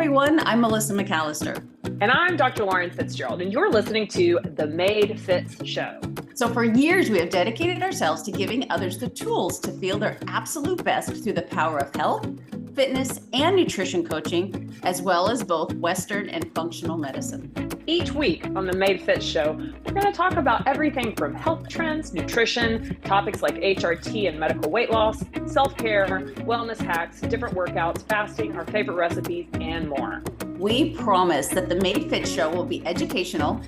everyone, I'm Melissa McAllister. And I'm Dr. Fitzgerald, and you're listening to the Made Fitz Show. So for years, we have dedicated ourselves to giving others the tools to feel their absolute best through the power of health, fitness, and nutrition coaching, as well as both Western and functional medicine. Each week on the Made Fitz Show, we're going to talk about everything from health trends, nutrition, topics like HRT and medical weight loss, self-care, wellness hacks, different workouts, fasting, our favorite recipes, and more. We promise that the Made Fitz Show will be educational,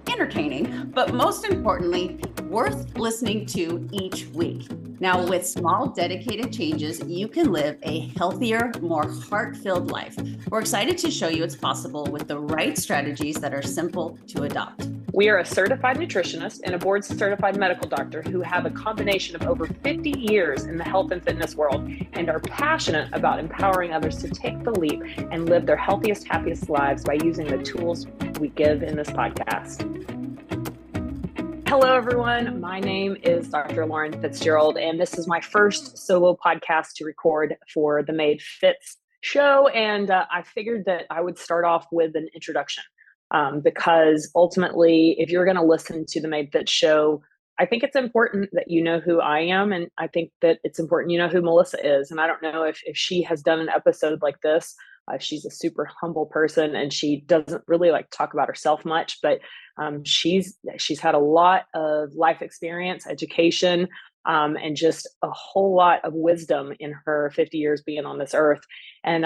entertaining, but most importantly, worth listening to each week. Now, with small, dedicated changes, you can live a healthier, more heart-filled life. We're excited to show you it's possible with the right strategies that are simple to adopt. We are a certified nutritionist and a board-certified medical doctor who have a combination of over 50 years in the health and fitness world and are passionate about empowering others to take the leap and live their healthiest, happiest lives by using the tools we give in this podcast. Hello, everyone. My name is Dr. Fitzgerald, and this is my first solo podcast to record for the Made Fitz Show. And I figured that I would start off with an introduction because ultimately, if you're going to listen to the Made Fitz Show, I think it's important that you know who I am. And I think that it's important you know who Melissa is. And I don't know if she has done an episode like this. She's a super humble person and she doesn't really like to talk about herself much, but she's had a lot of life experience, education, and just a whole lot of wisdom in her 50 years being on this earth. And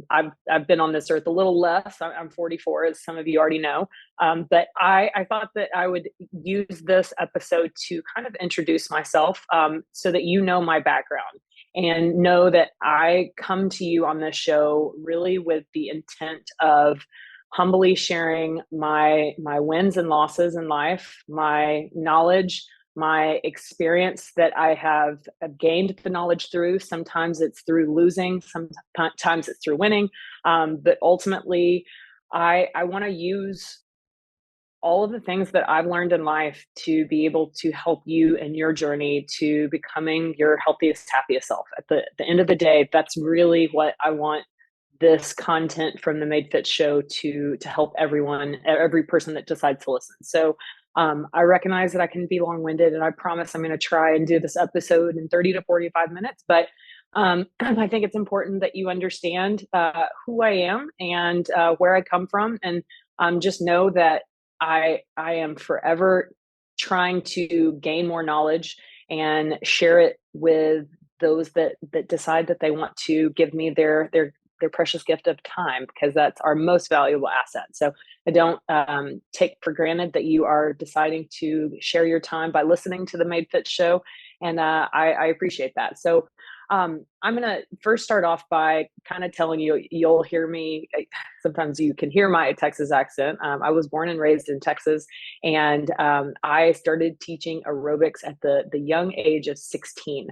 I've been on this earth a little less. I'm 44, as some of you already know. But I thought that I would use this episode to kind of introduce myself so that you know my background. And know that I come to you on this show really with the intent of humbly sharing my wins and losses in life, my knowledge, my experience that I have gained the knowledge through. Sometimes it's through losing, sometimes it's through winning. But ultimately, I want to use all of the things that I've learned in life to be able to help you in your journey to becoming your healthiest, happiest self. At the end of the day, that's really what I want this content from the Made Fitz Show to help everyone, every person that decides to listen. So I recognize that I can be long-winded, and I promise I'm going to try and do this episode in 30 to 45 minutes. But I think it's important that you understand who I am and where I come from, and just know that I am forever trying to gain more knowledge and share it with those that decide that they want to give me their precious gift of time, because that's our most valuable asset. So I don't take for granted that you are deciding to share your time by listening to the Made Fitz Show. And I appreciate that. So I'm going to first start off by kind of telling you, you'll hear me, sometimes you can hear my Texas accent. I was born and raised in Texas, and I started teaching aerobics at the young age of 16.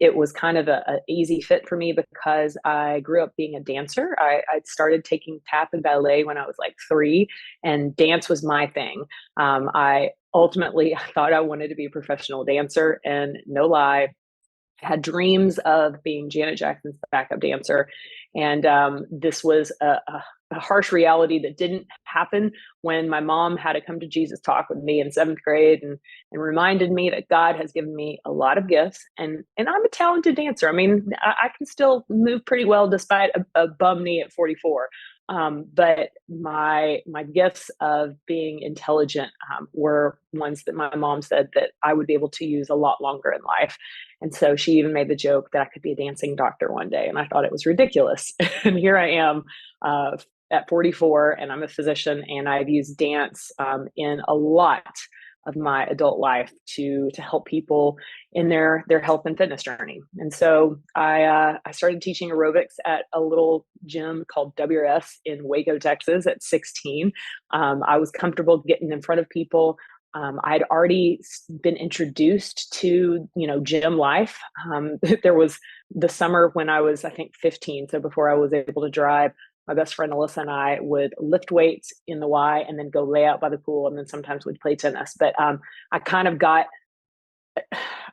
It was kind of an easy fit for me because I grew up being a dancer. I started taking tap and ballet when I was like 3, and dance was my thing. I thought I wanted to be a professional dancer, and no lie, had dreams of being Janet Jackson's backup dancer. And this was a harsh reality that didn't happen when my mom had a come to Jesus talk with me in 7th grade and reminded me that God has given me a lot of gifts, and I'm a talented dancer. I mean, I can still move pretty well despite a bum knee at 44. But my gifts of being intelligent were ones that my mom said that I would be able to use a lot longer in life. And so she even made the joke that I could be a dancing doctor one day. And I thought it was ridiculous. And here I am at 44, and I'm a physician, and I've used dance in a lot of my adult life to help people in their health and fitness journey. And so I started teaching aerobics at a little gym called WRS in Waco, Texas at 16. I was comfortable getting in front of people. I'd already been introduced to, gym life. There was the summer when I was, I think, 15. So before I was able to drive, my best friend Alyssa and I would lift weights in the Y and then go lay out by the pool. And then sometimes we'd play tennis. But I kind of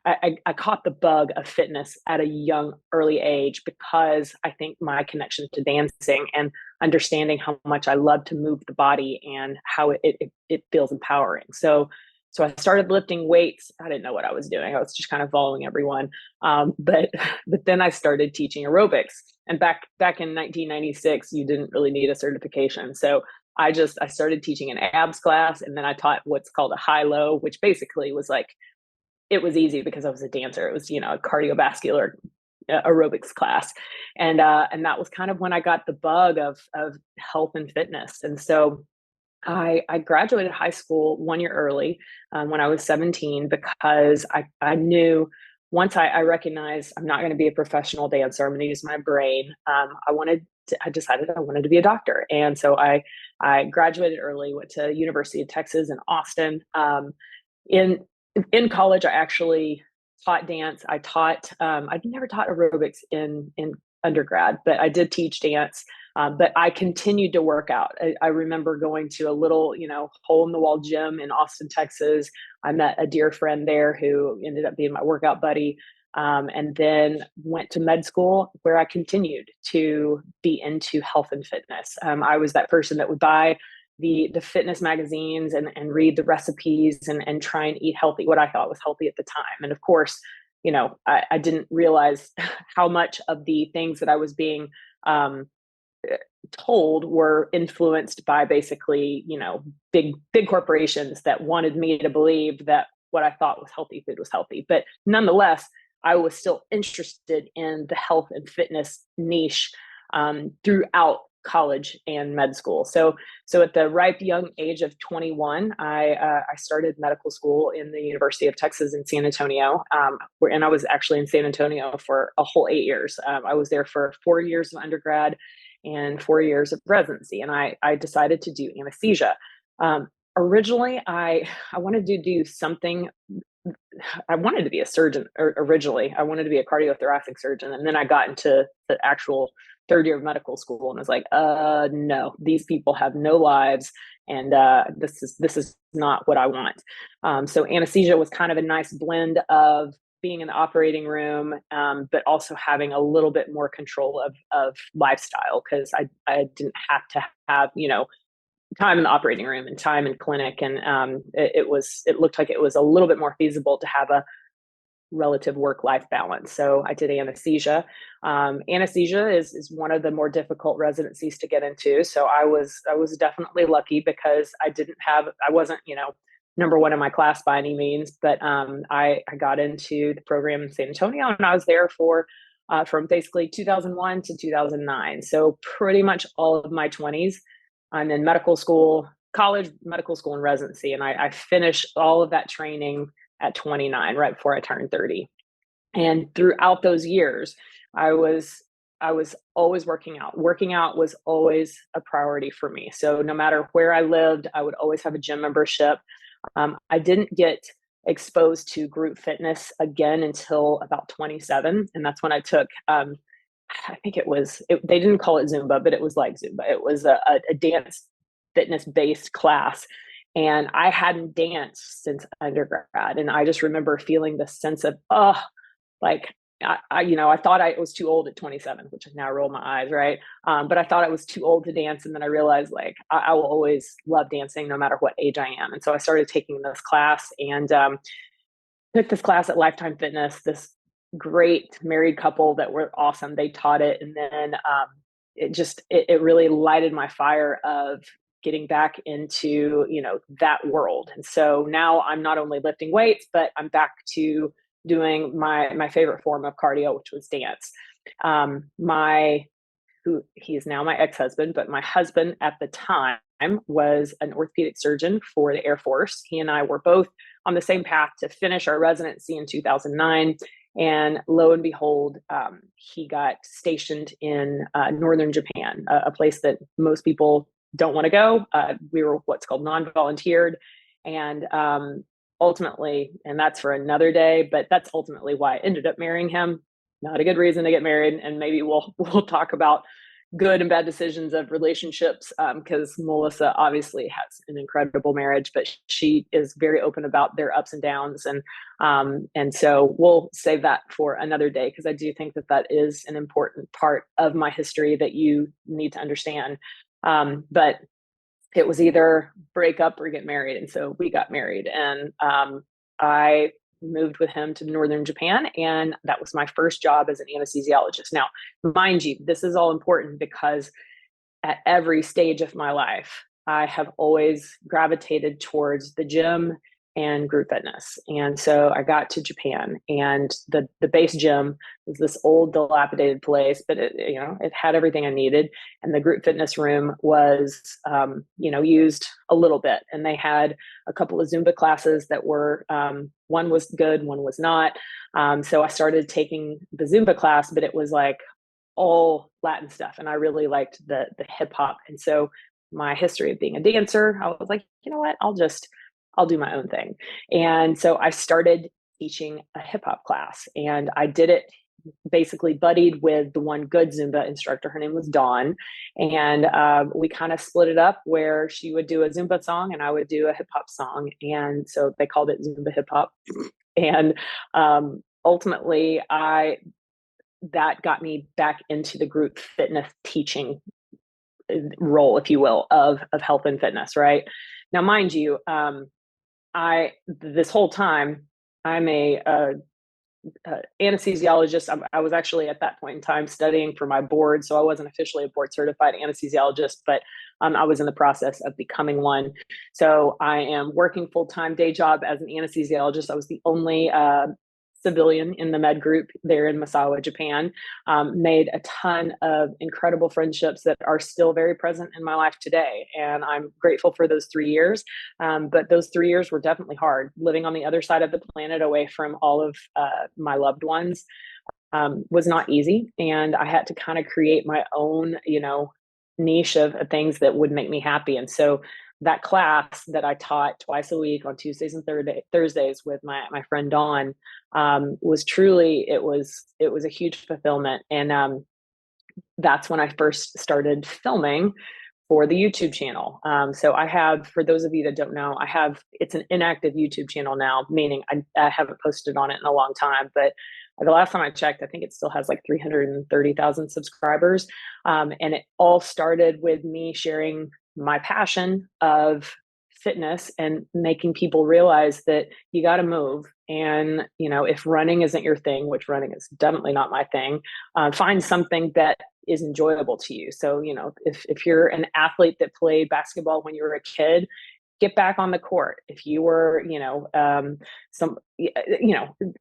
I caught the bug of fitness at a young, early age because I think my connection to dancing, and understanding how much I love to move the body and how it feels empowering. So I started lifting weights. I didn't know what I was doing. I was just kind of following everyone. But then I started teaching aerobics. And back in 1996, you didn't really need a certification. So I started teaching an abs class, and then I taught what's called a high-low, which basically was like, it was easy because I was a dancer. It was, a cardiovascular aerobics class. And that was kind of when I got the bug of health and fitness. And so I graduated high school 1 year early when I was 17, because I knew once I recognized I'm not going to be a professional dancer, I'm going to use my brain. I decided I wanted to be a doctor. And so I graduated early, went to University of Texas in Austin. In college, I actually taught dance. I never taught aerobics in undergrad, but I did teach dance. But I continued to work out. I remember going to a little, hole in the wall gym in Austin, Texas. I met a dear friend there who ended up being my workout buddy. And then went to med school, where I continued to be into health and fitness. I was that person that would buy the fitness magazines and read the recipes and try and eat healthy, what I thought was healthy at the time. And of course, I didn't realize how much of the things that I was being told were influenced by basically, big corporations that wanted me to believe that what I thought was healthy food was healthy. But nonetheless, I was still interested in the health and fitness niche throughout college and med school. So at the ripe young age of 21, I started medical school in the University of Texas in San Antonio, and I was actually in San Antonio for a whole 8 years. I was there for 4 years of undergrad and 4 years of residency, and I decided to do anesthesia. Originally, I wanted to do something. I wanted to be a surgeon originally. I wanted to be a cardiothoracic surgeon. And then I got into the actual third year of medical school and was like, no, these people have no lives. And this is not what I want. So anesthesia was kind of a nice blend of being in the operating room, but also having a little bit more control of lifestyle, because I didn't have to have, time in the operating room and time in clinic. And it looked like it was a little bit more feasible to have a relative work-life balance. So I did anesthesia. Anesthesia is one of the more difficult residencies to get into. So I was definitely lucky, because I wasn't, number one in my class by any means, but I got into the program in San Antonio, and I was there from basically 2001 to 2009. So pretty much all of my 20s. I'm in medical school, college, medical school, and residency. And I finished all of that training at 29, right before I turned 30. And throughout those years, I was always working out. Working out was always a priority for me. So no matter where I lived, I would always have a gym membership. I didn't get exposed to group fitness again until about 27. And that's when I took, I think they didn't call it Zumba, but it was like Zumba. It was a dance fitness based class. And I hadn't danced since undergrad. And I just remember feeling the sense of, I thought I was too old at 27, which now I roll my eyes, right? But I thought I was too old to dance. And then I realized I will always love dancing no matter what age I am. And so I started taking this class and took this class at Lifetime Fitness, this great married couple that were awesome. They taught it. And then it really lighted my fire of getting back into, that world. And so now I'm not only lifting weights, but I'm back to doing my favorite form of cardio, which was dance. He is now my ex-husband, but my husband at the time was an orthopedic surgeon for the Air Force. He and I were both on the same path to finish our residency in 2009. And lo and behold, he got stationed in northern Japan, a place that most people don't want to go. We were what's called non-volunteered. And ultimately, and that's for another day, but that's ultimately why I ended up marrying him. Not a good reason to get married. And maybe we'll talk about, good and bad decisions of relationships, because Melissa obviously has an incredible marriage, but she is very open about their ups and downs. And so we'll save that for another day, because I do think that that is an important part of my history that you need to understand. But it was either break up or get married. And so we got married, and I moved with him to northern Japan. And that was my first job as an anesthesiologist. Now, mind you, this is all important because at every stage of my life, I have always gravitated towards the gym and group fitness. And so I got to Japan, and the base gym was this old dilapidated place, but it had everything I needed. And the group fitness room was, used a little bit. And they had a couple of Zumba classes that were, one was good, one was not. So I started taking the Zumba class, but it was like all Latin stuff. And I really liked the hip hop. And so my history of being a dancer, I was like, you know what, I'll do my own thing. And so I started teaching a hip hop class, and I did it basically buddied with the one good Zumba instructor. Her name was Dawn. And we kind of split it up where she would do a Zumba song and I would do a hip hop song. And so they called it Zumba hip hop. And ultimately that got me back into the group fitness teaching role, if you will, of health and fitness. Right now, mind you, this whole time I'm a anesthesiologist. I was actually at that point in time studying for my board, so I wasn't officially a board certified anesthesiologist, but I was in the process of becoming one. So I am working full-time day job as an anesthesiologist. I was the only civilian in the med group there in Misawa, Japan. Made a ton of incredible friendships that are still very present in my life today. And I'm grateful for those 3 years. But those 3 years were definitely hard. Living on the other side of the planet away from all of my loved ones was not easy. And I had to kind of create my own, niche of things that would make me happy. And so that class that I taught twice a week on Tuesdays and Thursdays with my friend Dawn was truly, it was a huge fulfillment. And that's when I first started filming for the YouTube channel. So I have, for those of you that don't know, it's an inactive YouTube channel now, meaning I haven't posted on it in a long time, but the last time I checked, I think it still has like 330,000 subscribers. And it all started with me sharing my passion of fitness and making people realize that you got to move. And, if running isn't your thing, which running is definitely not my thing, find something that is enjoyable to you. So, if you're an athlete that played basketball when you were a kid, get back on the court. If you were,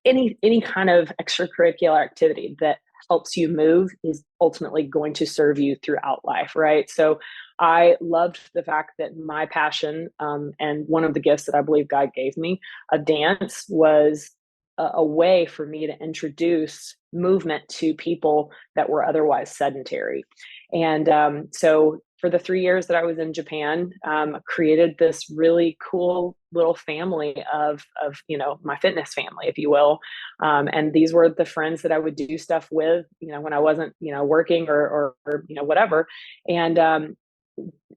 any kind of extracurricular activity that helps you move is ultimately going to serve you throughout life, right? So I loved the fact that my passion, and one of the gifts that I believe God gave me, of dance, was a way for me to introduce movement to people that were otherwise sedentary. And so for the 3 years that I was in Japan, created this really cool little family of my fitness family, if you will. And these were the friends that I would do stuff with, when I wasn't, working or whatever. And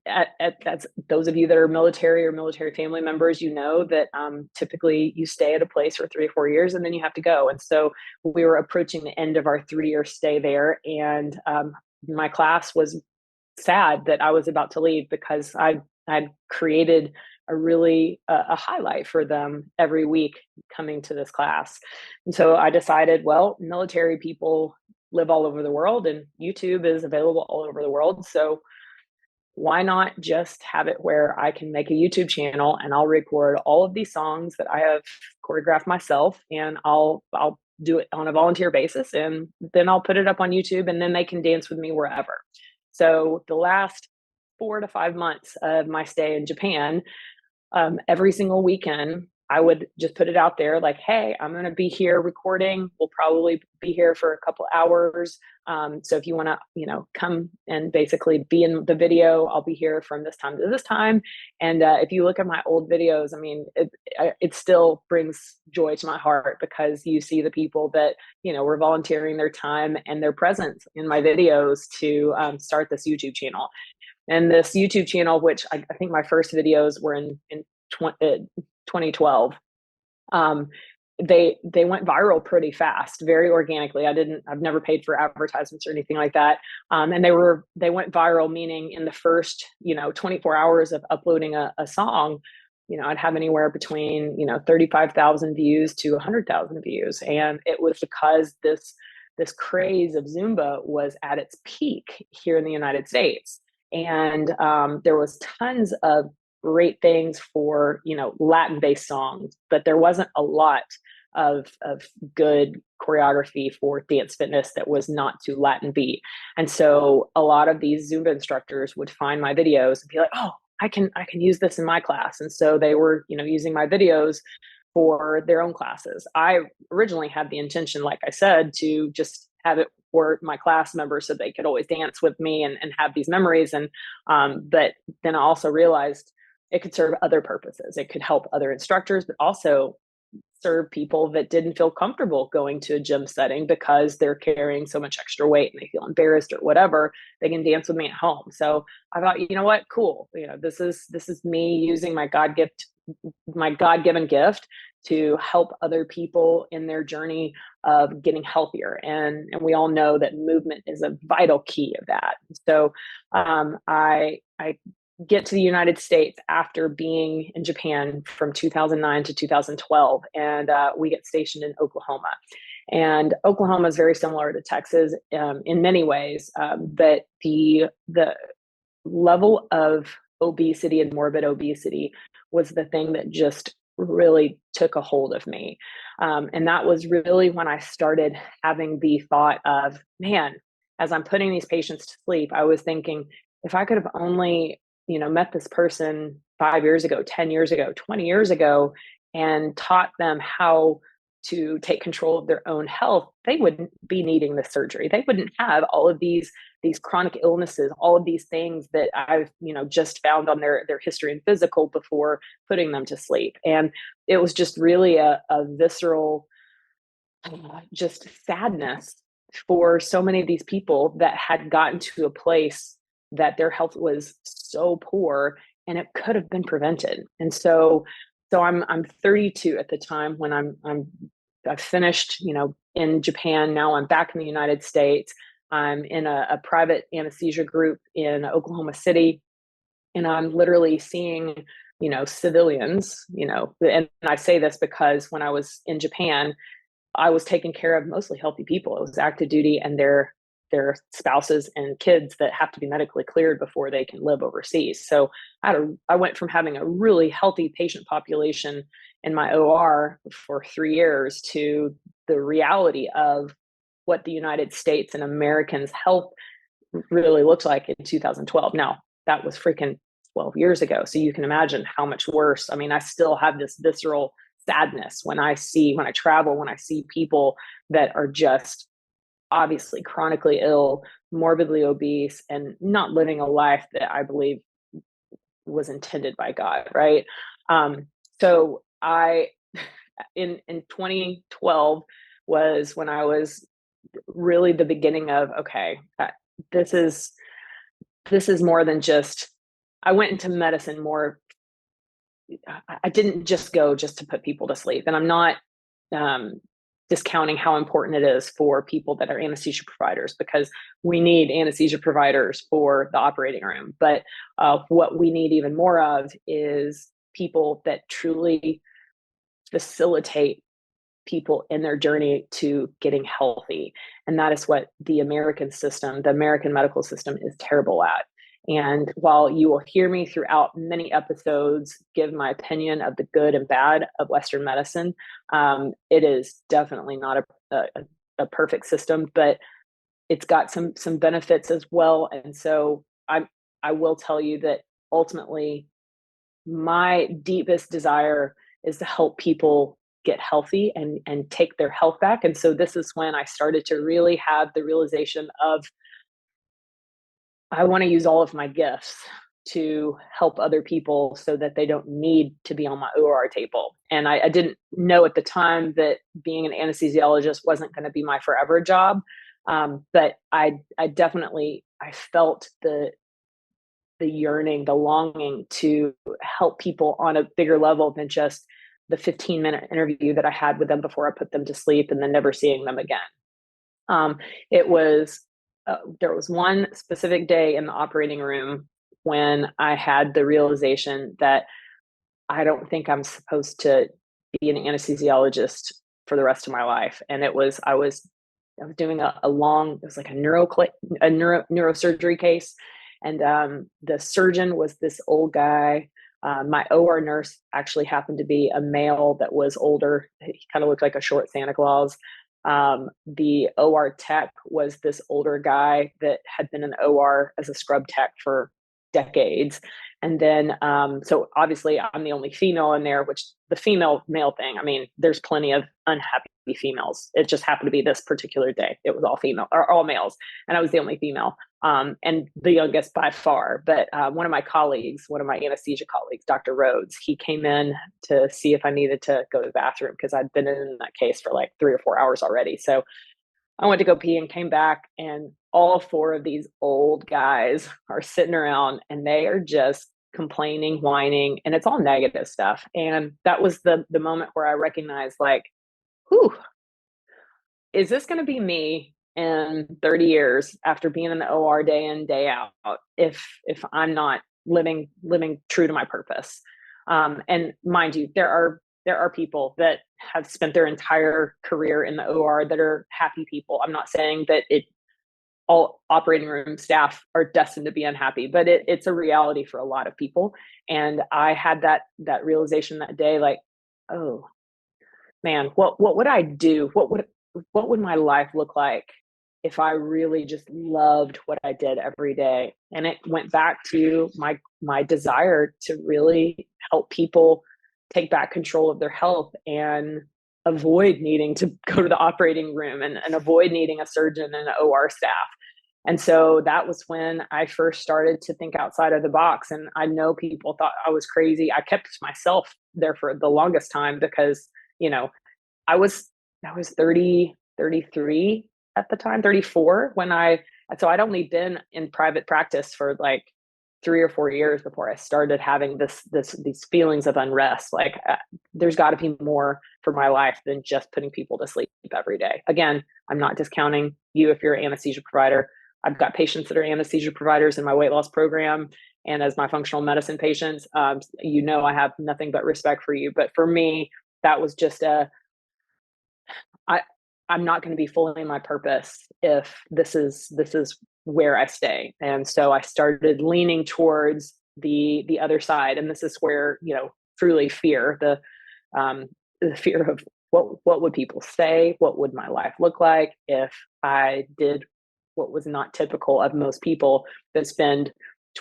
that's those of you that are military or military family members, that typically you stay at a place for 3 or 4 years and then you have to go. And so we were approaching the end of our 3-year stay there. And my class was sad that I was about to leave, because I'd created a really a highlight for them every week coming to this class. And so I decided, well, military people live all over the world and YouTube is available all over the world. So why not just have it where I can make a YouTube channel and I'll record all of these songs that I have choreographed myself, and I'll do it on a volunteer basis, and then I'll put it up on YouTube, and then they can dance with me wherever. So the last 4 to 5 months of my stay in Japan, every single weekend, I would just put it out there like, hey, I'm going to be here recording. We'll probably be here for a couple hours. So if you want to, come and basically be in the video, I'll be here from this time to this time. And if you look at my old videos, I mean, it still brings joy to my heart, because you see the people that, were volunteering their time and their presence in my videos to start this YouTube channel. And this YouTube channel, which I think my first videos were in 2012, they went viral pretty fast, very organically. I've never paid for advertisements or anything like that. And they went viral, meaning in the first, 24 hours of uploading a song, I'd have anywhere between, 35,000 views to 100,000 views. And it was because this craze of Zumba was at its peak here in the United States. And there was tons of great things for, Latin-based songs, but there wasn't a lot of good choreography for dance fitness that was not to Latin beat. And so a lot of these Zumba instructors would find my videos and be like, oh, I can use this in my class. And so they were, using my videos for their own classes. I originally had the intention, like I said, to just have it for my class members so they could always dance with me and have these memories. And but then I also realized it could serve other purposes. It could help other instructors, but also serve people that didn't feel comfortable going to a gym setting because they're carrying so much extra weight and they feel embarrassed or whatever. They can dance with me at home. So I thought, you know what, cool. This is me using my God-given gift to help other people in their journey of getting healthier. And we all know that movement is a vital key of that. So I get to the United States after being in Japan from 2009 to 2012, and we get stationed in Oklahoma. And Oklahoma is very similar to Texas in many ways, but the level of obesity and morbid obesity was the thing that just really took a hold of me. And that was really when I started having the thought of, man, as I'm putting these patients to sleep, I was thinking, if I could have only met this person 5 years ago, 10 years ago, 20 years ago, and taught them how to take control of their own health, they wouldn't be needing the surgery. They wouldn't have all of these chronic illnesses, all of these things that I've, just found on their history and physical before putting them to sleep. And it was just really a visceral, just sadness for so many of these people that had gotten to a place that their health was so poor and it could have been prevented. And so I'm 32 at the time when I've finished, in Japan. Now I'm back in the United States. I'm in a private anesthesia group in Oklahoma City, and I'm literally seeing, civilians, and I say this because when I was in Japan, I was taking care of mostly healthy people. It was active duty and their spouses and kids that have to be medically cleared before they can live overseas. So I went from having a really healthy patient population in my OR for 3 years to the reality of what the United States and Americans' health really looked like in 2012. Now, that was freaking 12 years ago. So you can imagine how much worse. I mean, I still have this visceral sadness when I travel, when I see people that are just obviously chronically ill, morbidly obese, and not living a life that I believe was intended by God, right? So I, in 2012 was when I was really the beginning of, okay, this is more than just, I went into medicine more. I didn't just go just to put people to sleep, and I'm not discounting how important it is for people that are anesthesia providers, because we need anesthesia providers for the operating room. But what we need even more of is people that truly facilitate people in their journey to getting healthy. And that is what the American medical system is terrible at. And while you will hear me throughout many episodes give my opinion of the good and bad of Western medicine, it is definitely not a perfect system, but it's got some benefits as well. And so I will tell you that ultimately my deepest desire is to help people get healthy and take their health back. And so this is when I started to really have the realization of, I want to use all of my gifts to help other people so that they don't need to be on my OR table. And I didn't know at the time that being an anesthesiologist wasn't going to be my forever job. But I definitely, I felt the yearning, the longing to help people on a bigger level than just the 15-minute interview that I had with them before I put them to sleep and then never seeing them again. It was, there was one specific day in the operating room when I had the realization that I don't think I'm supposed to be an anesthesiologist for the rest of my life. And I was doing a long, it was like a neurosurgery case. And the surgeon was this old guy. My OR nurse actually happened to be a male that was older. He kind of looked like a short Santa Claus. The OR tech was this older guy that had been in the OR as a scrub tech for decades. And then, so obviously I'm the only female in there, which the female male thing, I mean, there's plenty of unhappy females. It just happened to be this particular day. It was all female or all males. And I was the only female, and the youngest by far. But one of my colleagues, one of my anesthesia colleagues, Dr. Rhodes, he came in to see if I needed to go to the bathroom because I'd been in that case for like 3 or 4 hours already. So I went to go pee and came back, and all 4 of these old guys are sitting around and they are just complaining, whining, and it's all negative stuff. And that was the moment where I recognized, like, whew, is this going to be me in 30 years after being in the OR day in, day out, if I'm not living true to my purpose? And mind you, there are people that have spent their entire career in the OR that are happy people. I'm not saying that all operating room staff are destined to be unhappy, but it's a reality for a lot of people. And I had that realization that day, like, oh man, what would I do? What would my life look like if I really just loved what I did every day? And it went back to my desire to really help people take back control of their health and avoid needing to go to the operating room and avoid needing a surgeon and an OR staff. And so that was when I first started to think outside of the box. And I know people thought I was crazy. I kept myself there for the longest time because, I was 30, 33 at the time, 34 so I'd only been in private practice for like 3 or 4 years before I started having these feelings of unrest. Like, there's got to be more for my life than just putting people to sleep every day. Again, I'm not discounting you if you're an anesthesia provider. I've got patients that are anesthesia providers in my weight loss program, and as my functional medicine patients, I have nothing but respect for you. But for me, that was just I'm not going to be fully in my purpose if this is where I stay. And so I started leaning towards the other side. And this is where, truly fear, the fear of what would people say? What would my life look like if I did what was not typical of most people that spend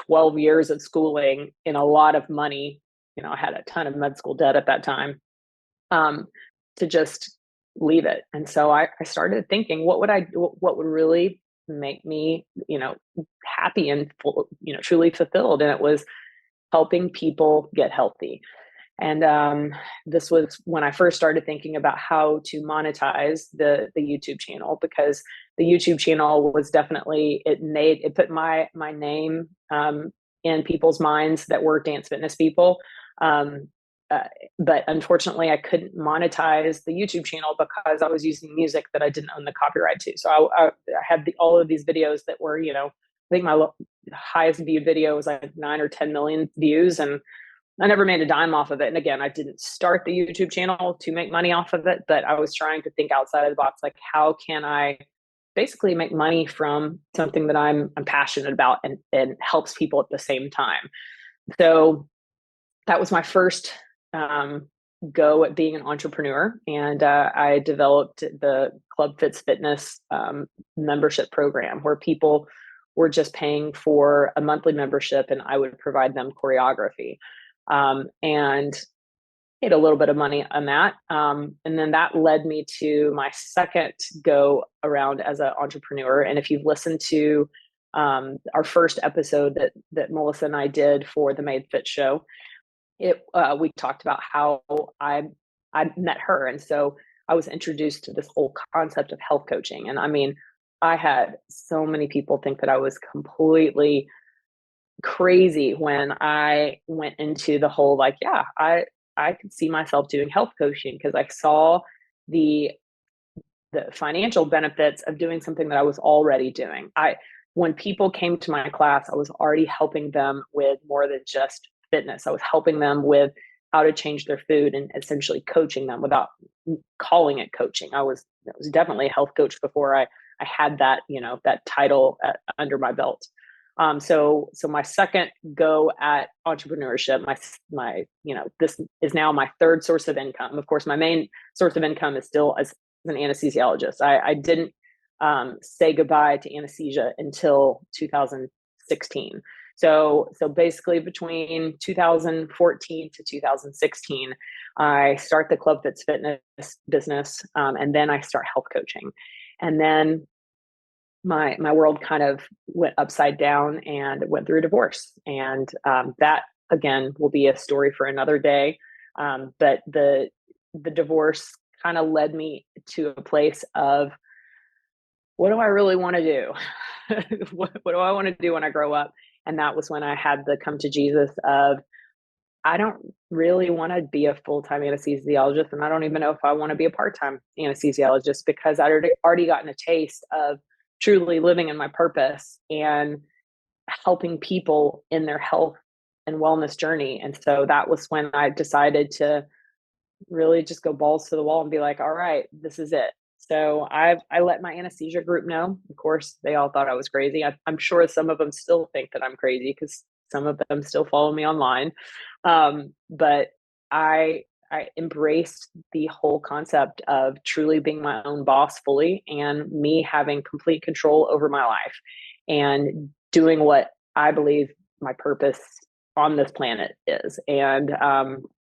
12 years of schooling and a lot of money. I had a ton of med school debt at that time, to just leave it. And so I started thinking, what would really make me, happy and full, truly fulfilled. And it was helping people get healthy. And this was when I first started thinking about how to monetize the YouTube channel, because the YouTube channel was definitely, it put my name in people's minds that were dance fitness people. But unfortunately, I couldn't monetize the YouTube channel because I was using music that I didn't own the copyright to. So I had all of these videos that were, I think my highest viewed video was like 9 or 10 million views, and I never made a dime off of it. And again, I didn't start the YouTube channel to make money off of it, but I was trying to think outside of the box, like, how can I basically make money from something that I'm passionate about and helps people at the same time. So that was my first go at being an entrepreneur. And I developed the Club Fitz Fitness membership program, where people were just paying for a monthly membership and I would provide them choreography. And made a little bit of money on that. And then that led me to my second go around as an entrepreneur. And if you've listened to our first episode that Melissa and I did for the Made Fitz Show, we talked about how I met her. And so I was introduced to this whole concept of health coaching. And I mean, I had so many people think that I was completely crazy when I went into the whole, like, yeah, I could see myself doing health coaching because I saw the financial benefits of doing something that I was already doing. When people came to my class, I was already helping them with more than just fitness. I was helping them with how to change their food and essentially coaching them without calling it coaching. I was definitely a health coach before I had that, that title under my belt. So my second go at entrepreneurship, my this is now my third source of income. Of course, my main source of income is still as an anesthesiologist. I didn't say goodbye to anesthesia until 2016. So basically between 2014 to 2016, I start the Club Fitz Fitness business, and then I start health coaching, and then my world kind of went upside down and went through a divorce, and that again will be a story for another day. But the divorce kind of led me to a place of, what do I really want to do? what do I want to do when I grow up? And that was when I had the come to Jesus of, I don't really want to be a full-time anesthesiologist, and I don't even know if I want to be a part-time anesthesiologist, because I'd already gotten a taste of truly living in my purpose and helping people in their health and wellness journey. And so that was when I decided to really just go balls to the wall and be like, all right, this is it. So I let my anesthesia group know. Of course, they all thought I was crazy. I'm sure some of them still think that I'm crazy because some of them still follow me online. But I embraced the whole concept of truly being my own boss fully, and me having complete control over my life and doing what I believe my purpose on this planet is. And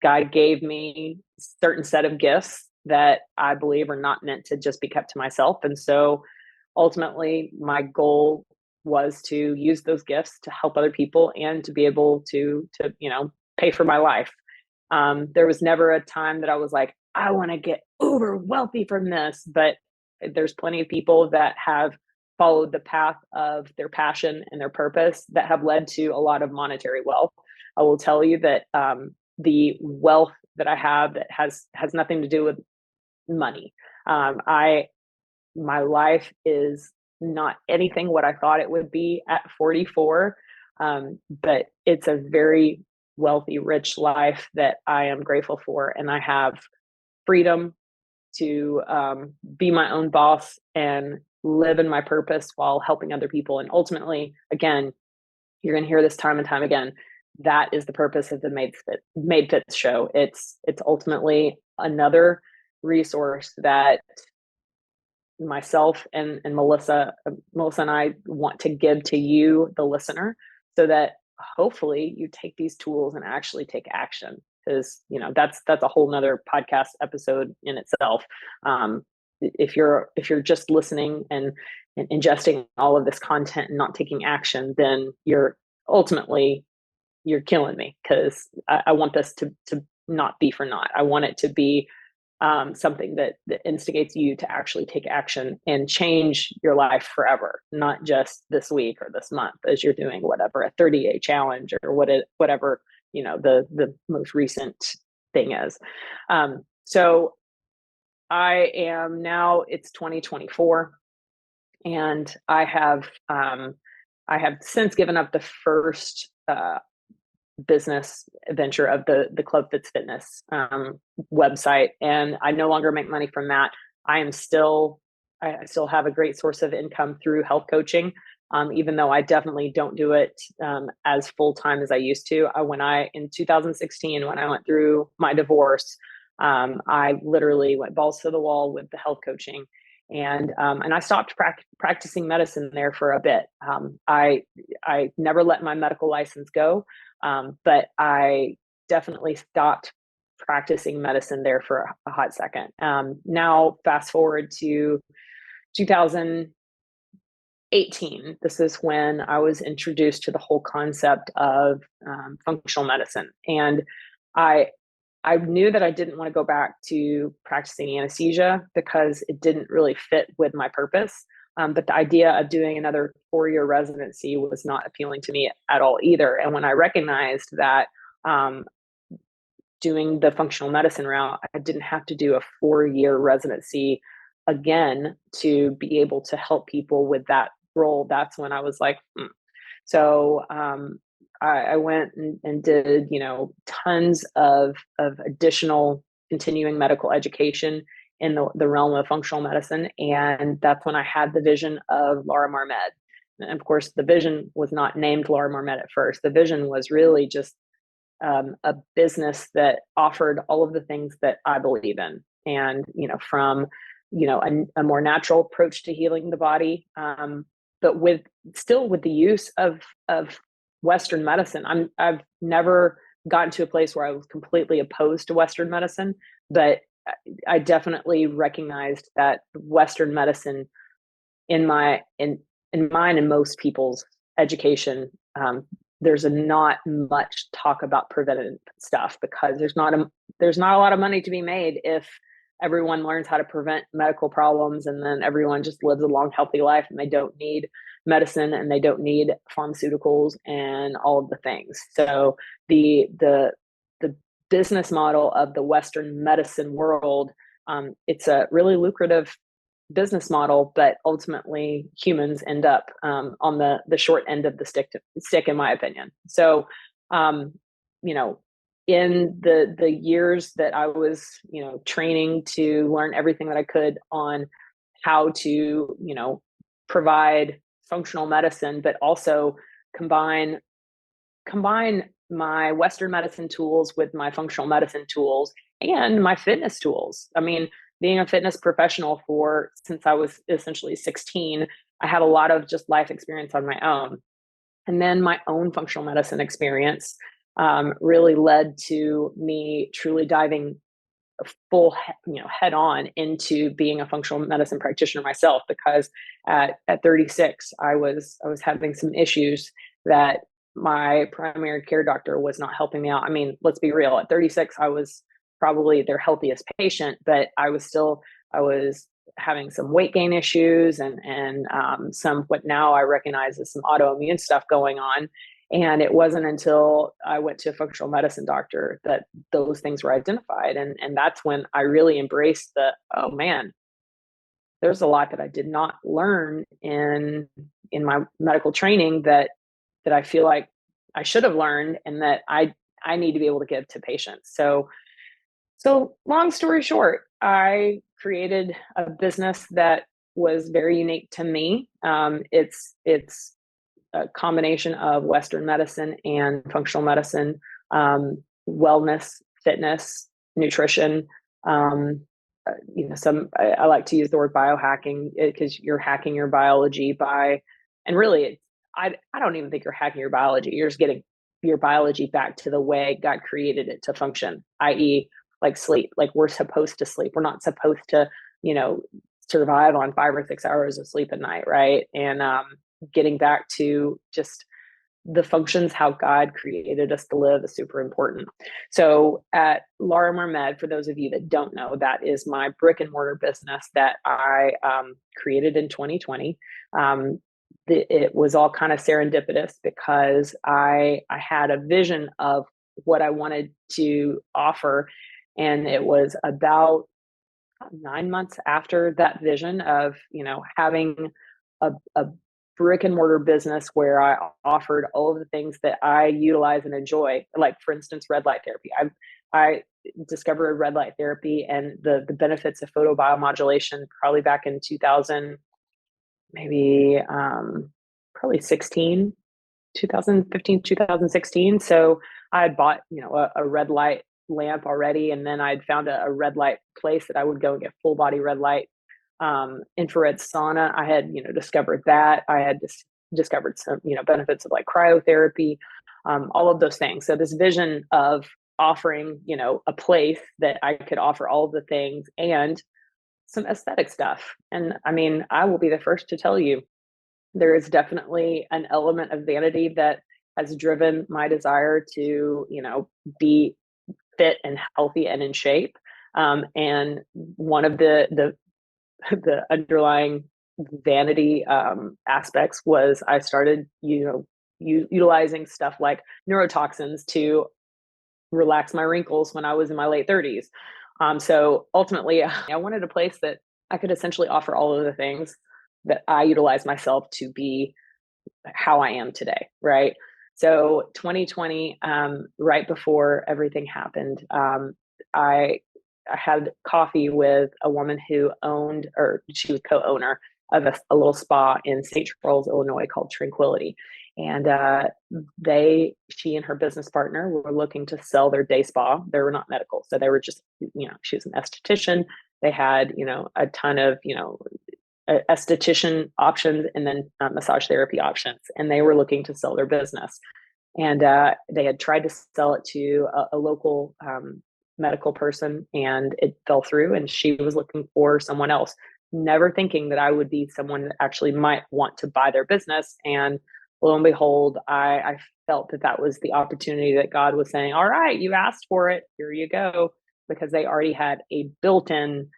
God gave me a certain set of gifts that I believe are not meant to just be kept to myself. And so ultimately my goal was to use those gifts to help other people and to be able to pay for my life. There was never a time that I was like, I want to get uber wealthy from this, but there's plenty of people that have followed the path of their passion and their purpose that have led to a lot of monetary wealth. I will tell you that the wealth that I have that has nothing to do with money. My life is not anything what I thought it would be at 44, but it's a very wealthy, rich life that I am grateful for, and I have freedom to be my own boss and live in my purpose while helping other people. And ultimately, again, you're going to hear this time and time again, that is the purpose of the Made Fitz Show. It's ultimately another resource that myself and Melissa and I want to give to you, the listener, so that hopefully you take these tools and actually take action. Because that's a whole nother podcast episode in itself. If you're just listening and ingesting all of this content and not taking action, then you're killing me, because I want this to not be for naught. I want it to be something that instigates you to actually take action and change your life forever, not just this week or this month as you're doing whatever, a 30-day challenge or whatever, the most recent thing is. So I am now, it's 2024, and I have since given up the first business venture of the Club Fitz Fitness website, and I no longer make money from that. I still have a great source of income through health coaching, even though I definitely don't do it as full time as I used to. In 2016, when I went through my divorce, I literally went balls to the wall with the health coaching. And I stopped practicing medicine there for a bit. I never let my medical license go, but I definitely stopped practicing medicine there for a hot second. Now, fast forward to 2018. This is when I was introduced to the whole concept of functional medicine. And I knew that I didn't want to go back to practicing anesthesia because it didn't really fit with my purpose. But the idea of doing another 4-year residency was not appealing to me at all either. And when I recognized that doing the functional medicine route, I didn't have to do a 4-year residency again to be able to help people with that role, that's when I was like, So I went and did, tons of additional continuing medical education in the realm of functional medicine. And that's when I had the vision of Larimar Med. And of course, the vision was not named Larimar Med at first. The vision was really just a business that offered all of the things that I believe in. And, from, a more natural approach to healing the body, but with the use of Western medicine. I've never gotten to a place where I was completely opposed to Western medicine, but I definitely recognized that Western medicine in mine and most people's education, there's not much talk about preventative stuff because there's not a lot of money to be made if everyone learns how to prevent medical problems and then everyone just lives a long, healthy life and they don't need medicine and they don't need pharmaceuticals and all of the things. So the business model of the Western medicine world, it's a really lucrative business model, but ultimately humans end up on the short end of the stick, in my opinion. So, in the years that I was, training to learn everything that I could on how to, provide functional medicine, but also combine my Western medicine tools with my functional medicine tools and my fitness tools. I mean, being a fitness professional since I was essentially 16, I had a lot of just life experience on my own. And then my own functional medicine experience really led to me truly diving full, head on into being a functional medicine practitioner myself, because at 36, I was having some issues that my primary care doctor was not helping me out. I mean, let's be real. At 36, I was probably their healthiest patient, but I was having some weight gain issues and some what now I recognize as some autoimmune stuff going on. And it wasn't until I went to a functional medicine doctor that those things were identified. And that's when I really embraced oh man, there's a lot that I did not learn in my medical training that I feel like I should have learned and that I need to be able to give to patients. So long story short, I created a business that was very unique to me. It's a combination of Western medicine and functional medicine, wellness, fitness, nutrition. I like to use the word biohacking because you're hacking your biology and really, I don't even think you're hacking your biology. You're just getting your biology back to the way God created it to function, i.e., like sleep. Like we're supposed to sleep. We're not supposed to, survive on 5 or 6 hours of sleep a night, right? And getting back to just the functions how God created us to live is super important. So at Larimar Med, for those of you that don't know, that is my brick and mortar business that I created in 2020. It was all kind of serendipitous because I had a vision of what I wanted to offer. And it was about 9 months after that vision of, having a brick and mortar business where I offered all of the things that I utilize and enjoy, like for instance, red light therapy. I discovered red light therapy and the benefits of photobiomodulation probably back in 2000, maybe probably 2015, 2016. So I had bought, a red light lamp already. And then I'd found a red light place that I would go and get full body red light. Infrared sauna, I had, discovered that. I had discovered some, benefits of like cryotherapy, all of those things. So this vision of offering, a place that I could offer all of the things and some aesthetic stuff. And I mean, I will be the first to tell you, there is definitely an element of vanity that has driven my desire to, be fit and healthy and in shape. And one of the underlying vanity aspects was I started, utilizing stuff like neurotoxins to relax my wrinkles when I was in my late 30s. So ultimately, I wanted a place that I could essentially offer all of the things that I utilize myself to be how I am today, right? So 2020, right before everything happened, I had coffee with a woman who owned, or she was co-owner of a little spa in St. Charles, Illinois called Tranquility. And she and her business partner were looking to sell their day spa. They were not medical. So they were just, she was an esthetician. They had, a ton of, esthetician options and then massage therapy options. And they were looking to sell their business. And they had tried to sell it to a local medical person, and it fell through. And she was looking for someone else, never thinking that I would be someone that actually might want to buy their business. And lo and behold, I felt that was the opportunity that God was saying, all right, you asked for it, here you go, because they already had a built-in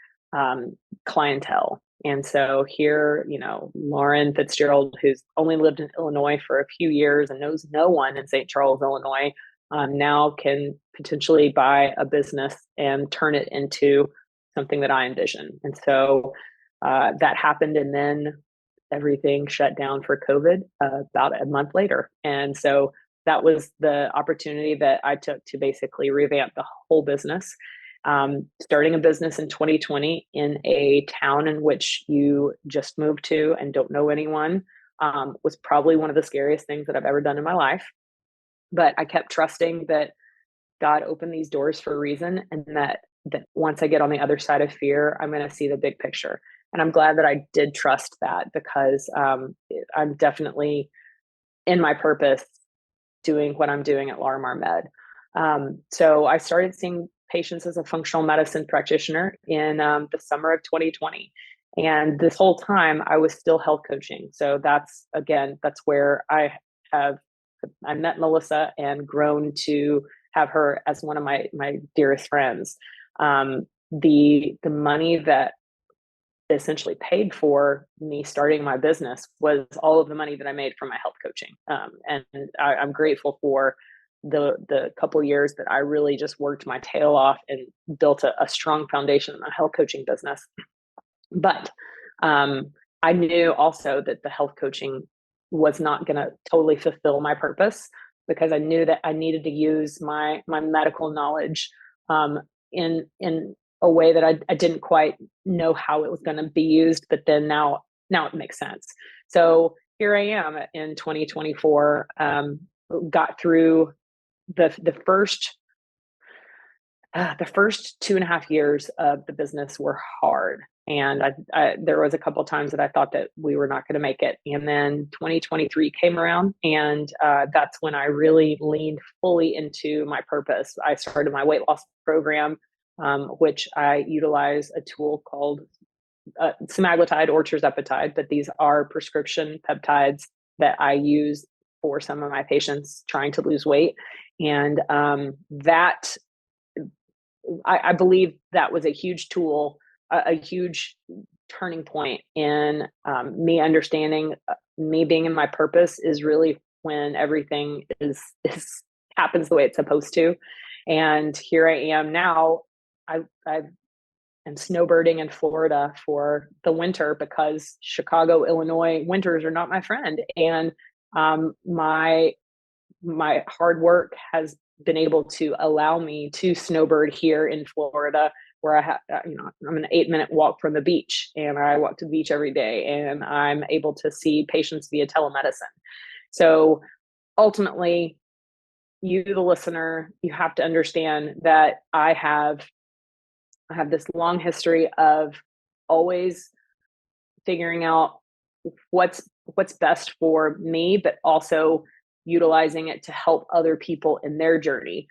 clientele. And so here, Lauren Fitzgerald, who's only lived in Illinois for a few years and knows no one in St. Charles, Illinois, now can potentially buy a business and turn it into something that I envision. And so that happened. And then everything shut down for COVID about a month later. And so that was the opportunity that I took to basically revamp the whole business. Starting a business in 2020 in a town in which you just moved to and don't know anyone was probably one of the scariest things that I've ever done in my life. But I kept trusting that God opened these doors for a reason, and that once I get on the other side of fear, I'm going to see the big picture. And I'm glad that I did trust that, because I'm definitely in my purpose doing what I'm doing at Larimar Med. So I started seeing patients as a functional medicine practitioner in the summer of 2020. And this whole time I was still health coaching. So that's where I met Melissa and grown to have her as one of my dearest friends. The money that essentially paid for me starting my business was all of the money that I made from my health coaching. And I'm grateful for the couple of years that I really just worked my tail off and built a strong foundation in my health coaching business. But I knew also that the health coaching was not going to totally fulfill my purpose, because I knew that I needed to use my medical knowledge in a way that I didn't quite know how it was going to be used. But then now it makes sense. So here I am in 2024, got through the first 2.5 years of the business were hard. And there was a couple of times that I thought that we were not going to make it. And then 2023 came around, and that's when I really leaned fully into my purpose. I started my weight loss program, which I utilize a tool called semaglutide or tirzepatide, but these are prescription peptides that I use for some of my patients trying to lose weight. And I believe that was a huge tool, a huge turning point in me understanding me being in my purpose is really when everything is happens the way it's supposed to. And here I am now. I am snowbirding in Florida for the winter, because Chicago, Illinois winters are not my friend. And my hard work has been able to allow me to snowbird here in Florida, where I'm an 8-minute walk from the beach, and I walk to the beach every day, and I'm able to see patients via telemedicine. So ultimately, you, the listener, you have to understand that I have this long history of always figuring out what's best for me, but also utilizing it to help other people in their journey.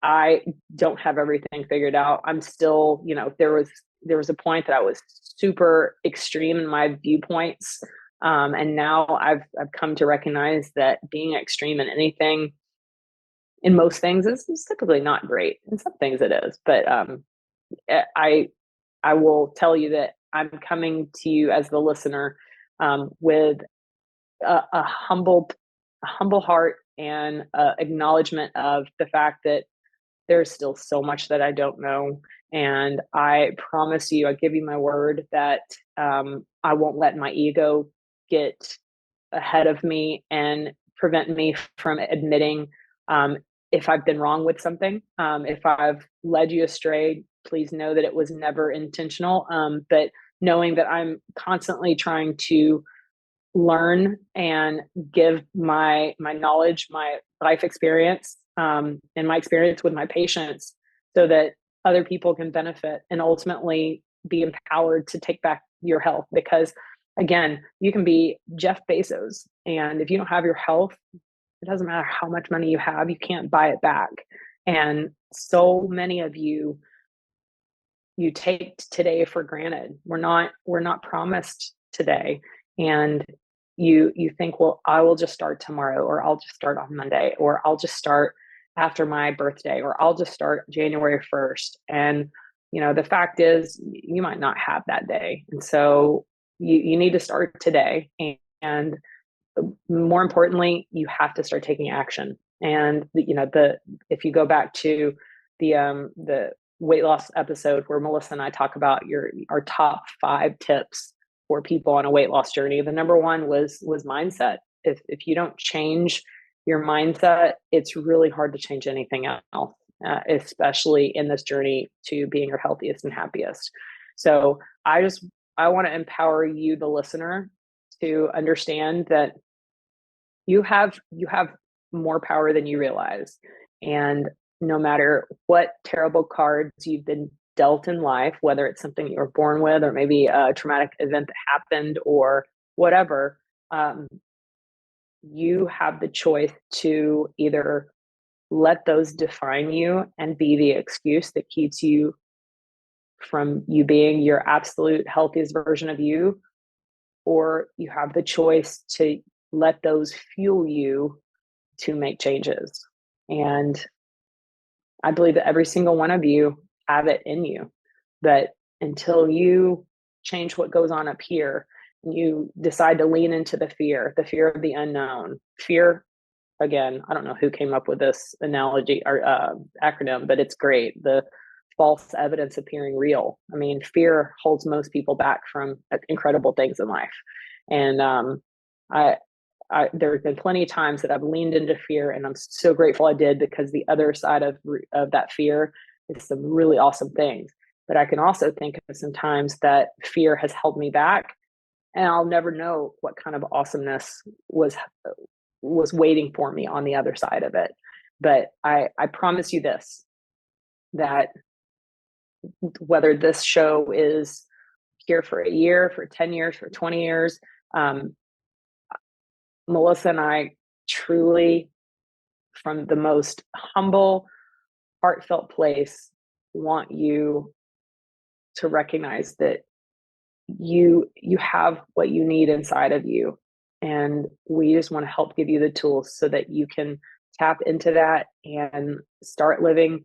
I don't have everything figured out. I'm still, there was a point that I was super extreme in my viewpoints. And now I've come to recognize that being extreme in anything, in most things, is typically not great. In some things it is, but I will tell you that I'm coming to you as the listener with a humble heart and acknowledgement of the fact that there's still so much that I don't know. And I promise you, I give you my word that I won't let my ego get ahead of me and prevent me from admitting if I've been wrong with something. If I've led you astray, please know that it was never intentional. But knowing that I'm constantly trying to learn and give my knowledge, my life experience, and my experience with my patients, so that other people can benefit and ultimately be empowered to take back your health. Because again, you can be Jeff Bezos, and if you don't have your health, it doesn't matter how much money you have, you can't buy it back. And so many of you take today for granted. We're not promised today. And you think, well, I will just start tomorrow, or I'll just start on Monday, or I'll just start after my birthday, or I'll just start January 1st. And the fact is, you might not have that day. And so you need to start today. And more importantly, you have to start taking action. And if you go back to the weight loss episode where Melissa and I talk about our top 5 tips for people on a weight loss journey, the number one was mindset. If you don't change your mindset, it's really hard to change anything else, especially in this journey to being your healthiest and happiest. So I want to empower you, the listener, to understand that you have more power than you realize. And no matter what terrible cards you've been dealt in life, whether it's something you were born with, or maybe a traumatic event that happened, or whatever, you have the choice to either let those define you and be the excuse that keeps you from you being your absolute healthiest version of you, or you have the choice to let those fuel you to make changes. And I believe that every single one of you have it in you, that until you change what goes on up here, you decide to lean into the fear of the unknown. Fear, again, I don't know who came up with this analogy or acronym, but it's great. The false evidence appearing real. I mean, fear holds most people back from incredible things in life. And there have been plenty of times that I've leaned into fear, and I'm so grateful I did, because the other side of that fear is some really awesome things. But I can also think of some times that fear has held me back, and I'll never know what kind of awesomeness was waiting for me on the other side of it. But I promise you this, that whether this show is here for a year, for 10 years, for 20 years, Melissa and I truly, from the most humble, heartfelt place, want you to recognize that you have what you need inside of you. And we just want to help give you the tools so that you can tap into that and start living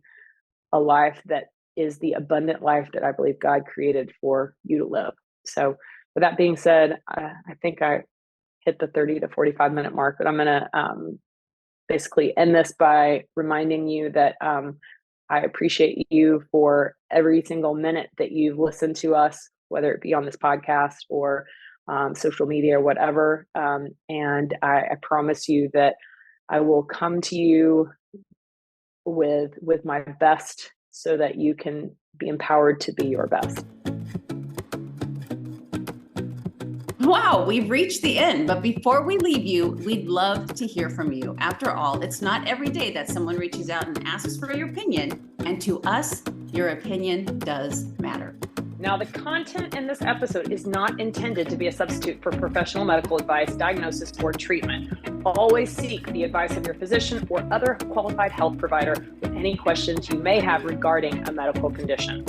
a life that is the abundant life that I believe God created for you to live. So with that being said, I think I hit the 30 to 45 minute mark, but I'm going to basically end this by reminding you that I appreciate you for every single minute that you've listened to us, whether it be on this podcast or social media or whatever. And I promise you that I will come to you with my best so that you can be empowered to be your best. Wow, we've reached the end. But before we leave you, we'd love to hear from you. After all, it's not every day that someone reaches out and asks for your opinion. And to us, your opinion does matter. Now, the content in this episode is not intended to be a substitute for professional medical advice, diagnosis, or treatment. Always seek the advice of your physician or other qualified health provider with any questions you may have regarding a medical condition.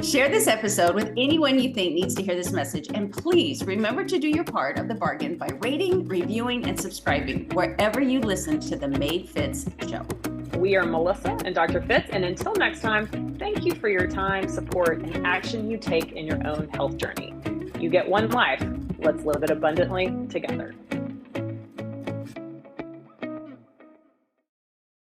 Share this episode with anyone you think needs to hear this message. And please remember to do your part of the bargain by rating, reviewing, and subscribing wherever you listen to the Made Fitz Show. We are Melissa and Dr. Fitz, and until next time, thank you for your time, support, and action you take in your own health journey. You get one life. Let's live it abundantly together.